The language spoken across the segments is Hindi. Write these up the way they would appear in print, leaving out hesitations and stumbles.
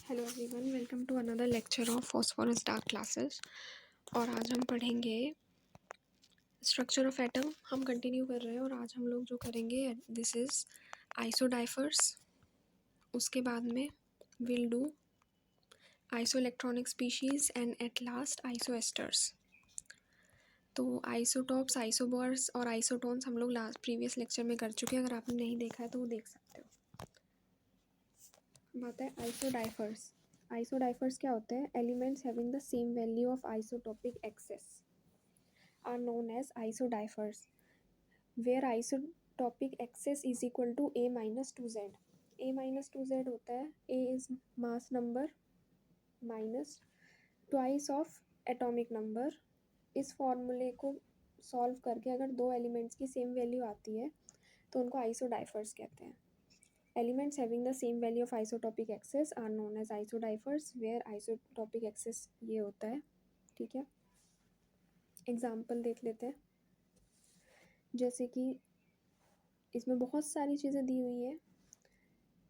Hello everyone, welcome to another lecture of phosphorus dark classes. और आज हम पढ़ेंगे स्ट्रक्चर ऑफ एटम। हम कंटिन्यू कर रहे हैं और आज हम लोग जो करेंगे दिस इज़ आइसोडाइफर्स। उसके बाद में will do iso electronic species and at last isosters. तो आइसोटॉप्स, आइसोबॉर्स और आइसोटोन्स हम लोग लास्ट प्रीवियस लेक्चर में कर चुके हैं। अगर आपने नहीं देखा है तो वो देख सकते हो। बात है आइसोडाइफर्स। आइसोडाइफर्स क्या होते हैं? Elements having the same value of isotopic excess are known as isodiphers, where isotopic excess is equal to a minus 2z. a minus 2z होता है a is mass number minus twice of atomic number। इस फॉर्मूले को सॉल्व करके अगर दो एलिमेंट्स की सेम वैल्यू आती है तो उनको आइसोडाइफर्स कहते हैं। Elements having the same value of isotopic excess are known as isodiaphers, where isotopic excess ये होता है। ठीक है, एग्जाम्पल देख लेते हैं। जैसे कि इसमें बहुत सारी चीज़ें दी हुई है।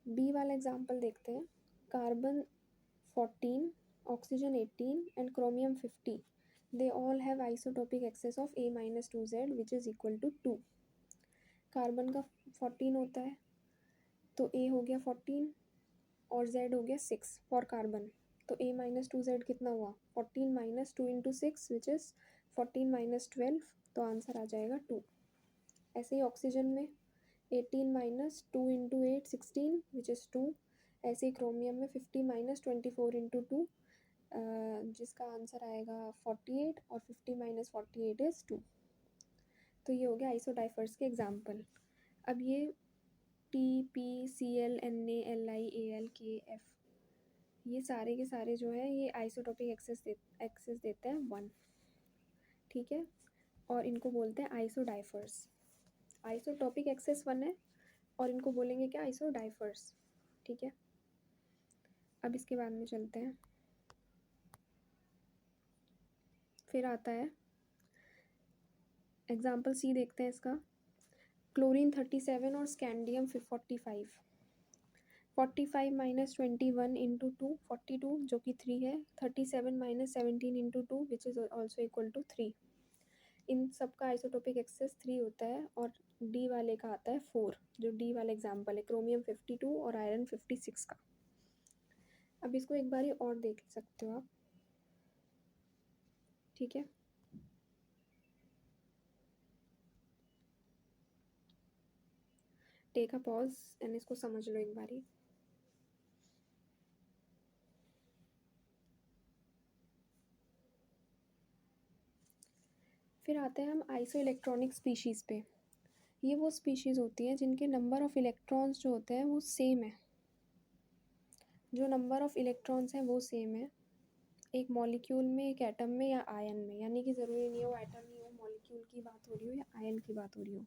बी वाला एग्जाम्पल देखते हैं। Carbon 14, oxygen 18 and chromium 50, they all have isotopic excess of a minus 2z which is equal to 2। Carbon का 14 होता है तो a हो गया 14 और z हो गया 6 फॉर कार्बन। तो a माइनस 2z कितना हुआ? 14 minus 2 into 6 which is 14 minus 12, तो आंसर आ जाएगा 2। ऐसे ही ऑक्सीजन में 18 माइनस 2 इंटू 8 16 विच इज़ 2। ऐसे ही क्रोमियम में 50 माइनस 24 इंटू 2 जिसका आंसर आएगा 48 और 50 माइनस 48 इज़ 2। तो ये हो गया आइसोडाइफर्स के एग्जाम्पल। अब ये TPCl NaLiAl KF ये सारे के सारे जो है ये आइसोटॉपिक एक्सेस देते हैं 1। ठीक है, और इनको बोलते हैं आइसोडाइफर्स। आइसोटॉपिक एक्सेस 1 है और इनको बोलेंगे क्या? आइसोडाइफर्स। ठीक है, अब इसके बाद में चलते हैं। फिर आता है एग्जाम्पल सी, देखते हैं इसका। क्लोरीन 37 और स्कैंडियम 45। 45 माइनस 21 इंटू 2 42 जो कि 3 है। 37 minus 17 into 2 which is also equal to 3। इन सब का आइसोटॉपिक एक्सेस 3 होता है और डी वाले का आता है 4, जो डी वाला एग्जाम्पल है क्रोमियम 52 और आयरन 56 का। अब इसको एक बारी और देख सकते हो आप। ठीक है, टेक अ पॉज एंड इसको समझ लो एक बारी। फिर आते हैं हम आइसो इलेक्ट्रॉनिक स्पीशीज़ पे। ये वो स्पीशीज़ होती हैं जिनके नंबर ऑफ़ इलेक्ट्रॉन्स जो होते हैं वो सेम है। जो नंबर ऑफ़ इलेक्ट्रॉन्स हैं वो सेम है एक मॉलिक्यूल में, एक एटम में या आयन में। यानी कि ज़रूरी नहीं हो एटम ही हो, मॉलिक्यूल की बात हो रही हो या आयन की बात हो रही हो,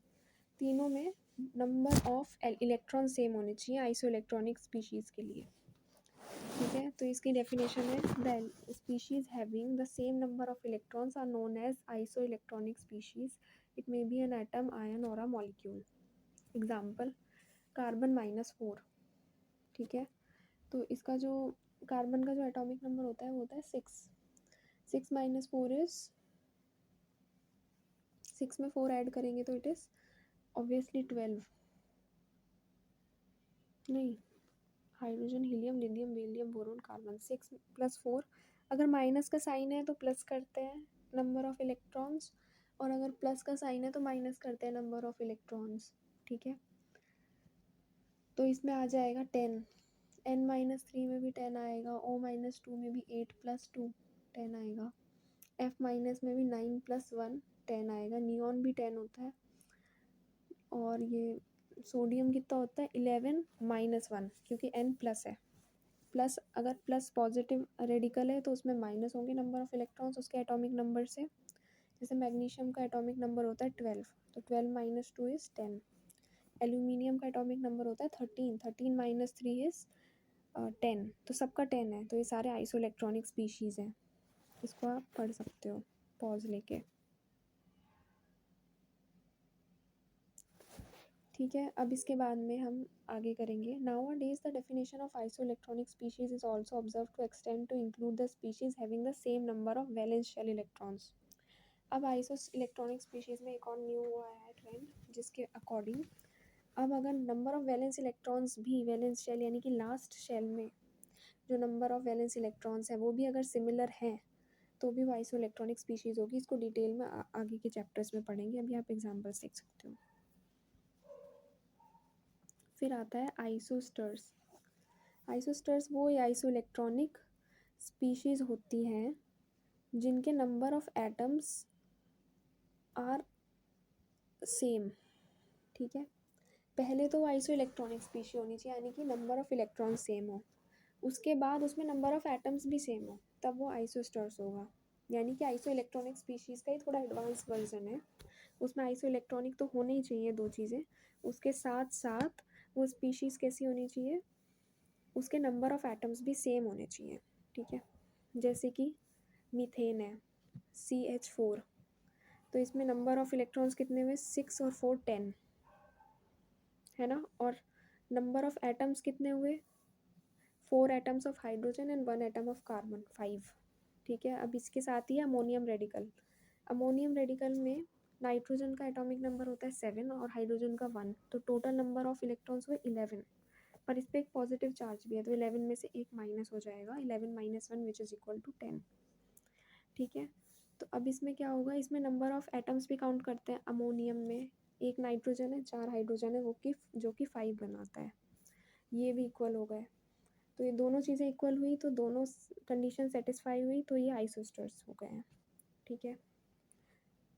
तीनों में नंबर ऑफ़ इलेक्ट्रॉन सेम होने चाहिए आइसो इलेक्ट्रॉनिक स्पीशीज़ के लिए। ठीक है, तो इसकी डेफिनेशन है the species having the same number of electrons are known as iso electronic species. It may be an atom, ion और अ मॉलिक्यूल। Example carbon -4। ठीक है, तो इसका जो कार्बन का जो एटॉमिक नंबर होता है वो होता है 6। 6 माइनस 4 इज़ 6 में 4 ऐड करेंगे तो इट इज़ ऑब्वियसली 12। नहीं, hydrogen, helium, lithium, beryllium, boron, carbon. 6 plus 4, अगर माइनस का साइन है तो प्लस करते हैं नंबर ऑफ़ इलेक्ट्रॉन्स, और अगर प्लस का साइन है तो माइनस करते हैं नंबर ऑफ़ इलेक्ट्रॉन्स। ठीक है, तो इसमें आ जाएगा 10। n माइनस 3 में भी 10 आएगा, O माइनस 2 में भी 8 प्लस 2 10 आएगा, F माइनस में भी 9 प्लस 1 10 आएगा। नियॉन भी 10 होता है। और ये सोडियम कितना होता है? 11 माइनस 1, क्योंकि n प्लस है। प्लस, अगर प्लस पॉजिटिव रेडिकल है तो उसमें माइनस होंगे नंबर ऑफ़ इलेक्ट्रॉन्स उसके एटॉमिक नंबर से। जैसे मैग्नीशियम का एटॉमिक नंबर होता है 12, तो 12 माइनस 2 इज़ 10। एल्यूमिनियम का एटॉमिक नंबर होता है 13, 13 माइनस 3 इज़ 10। तो सबका 10 है, तो ये सारे आइसो इलेक्ट्रॉनिक स्पीशीज़ हैं। इसको आप पढ़ सकते हो पॉज लेके। ठीक है, अब इसके बाद में हम आगे करेंगे। Nowadays the definition of isoelectronic species is also observe to extend to include the species having the same number of valence shell electrons. अब आइसो इलेक्ट्रॉनिक स्पीशीज़ में एक और न्यू हुआ है ट्रेंड, जिसके अकॉर्डिंग अब अगर नंबर ऑफ वैलेंस इलेक्ट्रॉन्स भी वैलेंस शेल यानी कि लास्ट शेल में जो नंबर ऑफ वैलेंस इलेक्ट्रॉन्स है वो भी अगर सिमिलर हैं तो भी वो आइसो इलेक्ट्रॉनिक स्पीशीज़ होगी। इसको डिटेल में आगे के चैप्टर्स में पढ़ेंगे, अभी आप एग्जाम्पल्स देख सकते हो। फिर आता है आइसोस्टर्स। आइसोस्टर्स वो आइसो इलेक्ट्रॉनिक स्पीशीज़ होती हैं जिनके number of atoms are same. ठीक है, पहले तो आइसो इलेक्ट्रॉनिक स्पीशी होनी चाहिए यानी कि नंबर ऑफ इलेक्ट्रॉन सेम हो, उसके बाद उसमें नंबर ऑफ एटम्स भी सेम हो, तब वो आइसोस्टर्स होगा। यानी कि आइसो इलेक्ट्रॉनिक स्पीशीज़ का ही थोड़ा एडवांस वर्जन है। उसमें आइसो इलेक्ट्रॉनिक तो होने ही चाहिए दो चीज़ें, उसके साथ साथ वो स्पीशीज़ कैसी होनी चाहिए, उसके नंबर ऑफ एटम्स भी सेम होने चाहिए। ठीक है, जैसे कि मीथेन है CH4, तो इसमें नंबर ऑफ इलेक्ट्रॉन्स कितने हुए 6 और 4 10 है ना, और नंबर ऑफ एटम्स कितने हुए 4 atoms of hydrogen and 1 atom of carbon 5। ठीक है, अब इसके साथ ही अमोनियम रेडिकल। अमोनियम रेडिकल में नाइट्रोजन का एटॉमिक नंबर होता है 7 और हाइड्रोजन का 1, तो टोटल नंबर ऑफ इलेक्ट्रॉन्स हुए 11, पर इस पर एक पॉजिटिव चार्ज भी है तो 11 में से एक माइनस हो जाएगा, 11 minus 1 which is equal to 10। ठीक है, तो अब इसमें क्या होगा, इसमें नंबर ऑफ एटम्स भी काउंट करते हैं। अमोनियम में एक नाइट्रोजन है 4 हाइड्रोजन है, वो कि जो कि 5 बनाता है, ये भी इक्वल हो गए। तो ये दोनों चीज़ें इक्वल हुई तो दोनों कंडीशन सेटिस्फाई हुई तो ये आइसोस्टर्स हो गए हैं। ठीक है,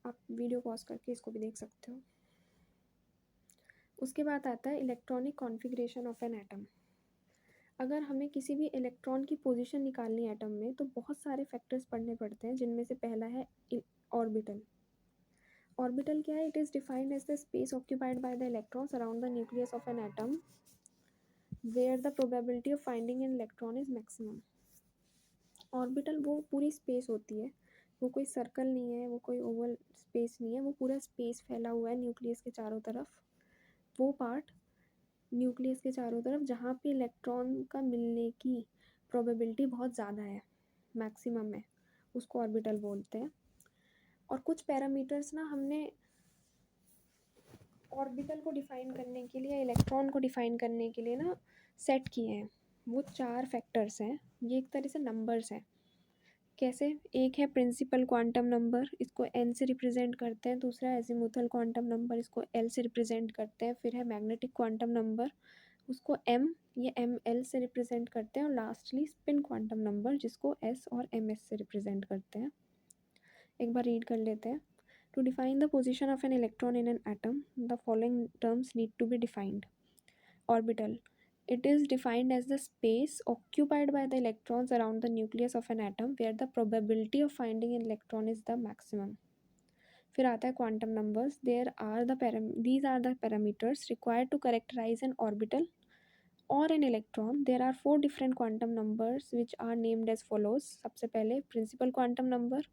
आप वीडियो पॉज करके इसको भी देख सकते हो। उसके बाद आता है electronic configuration of an atom. अगर हमें किसी भी इलेक्ट्रॉन की पोजीशन निकालनी है एटम में तो बहुत सारे फैक्टर्स पढ़ने पड़ते हैं, जिनमें से पहला है ऑर्बिटल। ऑर्बिटल क्या है, it is defined as the space occupied by the electrons around the nucleus of an atom where the probability of finding an electron is maximum. Orbital वो पूरी स्पेस होती है, वो कोई सर्कल नहीं है, वो कोई ओवल स्पेस नहीं है, वो पूरा स्पेस फैला हुआ है न्यूक्लियस के चारों तरफ। वो पार्ट न्यूक्लियस के चारों तरफ जहाँ पे इलेक्ट्रॉन का मिलने की प्रोबेबिलिटी बहुत ज़्यादा है, मैक्सिमम है, उसको ऑर्बिटल बोलते हैं। और कुछ पैरामीटर्स ना हमने ऑर्बिटल को डिफ़ाइन करने के लिए, इलेक्ट्रॉन को डिफ़ाइन करने के लिए ना सेट किए हैं। वो 4 फैक्टर्स हैं, ये एक तरह से नंबर्स हैं। कैसे, एक है प्रिंसिपल क्वांटम नंबर, इसको n से रिप्रेजेंट करते हैं। दूसरा एजीमुथल क्वांटम नंबर, इसको l से रिप्रेजेंट करते हैं। फिर है मैग्नेटिक क्वांटम नंबर, उसको m ये ml से रिप्रेजेंट करते हैं। और लास्टली स्पिन क्वांटम नंबर, जिसको s और ms से रिप्रेजेंट करते हैं। एक बार रीड कर लेते हैं। To define the position of an electron in an atom the following terms need to be defined. Orbital, it is defined as the space occupied by the electrons around the nucleus of an atom where the probability of finding an electron is the maximum. फिर आता है quantum numbers. These are the parameters required to characterize an orbital or an electron. There are 4 different quantum numbers which are named as follows. सबसे पहले principal quantum number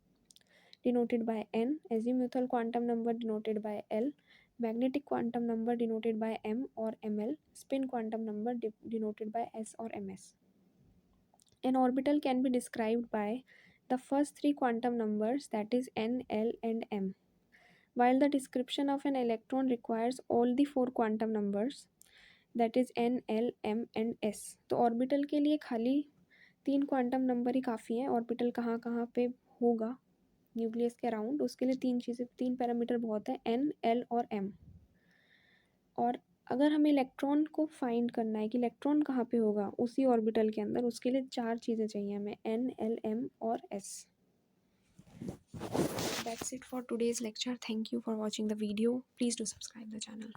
denoted by n, azimuthal quantum number denoted by l, magnetic quantum number denoted by m or ml, spin quantum number denoted by s or ms. An orbital can be described by the first 3 quantum numbers, that is n, l and m, while the description of an electron requires all the 4 quantum numbers, that is n, l, m and s. तो ऑर्बिटल के लिए खाली 3 क्वांटम नंबर ही काफ़ी हैं। ऑर्बिटल कहाँ कहाँ पे होगा न्यूक्लियस के अराउंड, उसके लिए 3 पैरामीटर बहुत है, n, l और m। और अगर हमें इलेक्ट्रॉन को फाइंड करना है कि इलेक्ट्रॉन कहाँ पे होगा उसी ऑर्बिटल के अंदर, उसके लिए 4 चीज़ें चाहिए हमें, n, l, m और s। That's it for today's lecture. Thank you for watching the video. Please do subscribe the channel.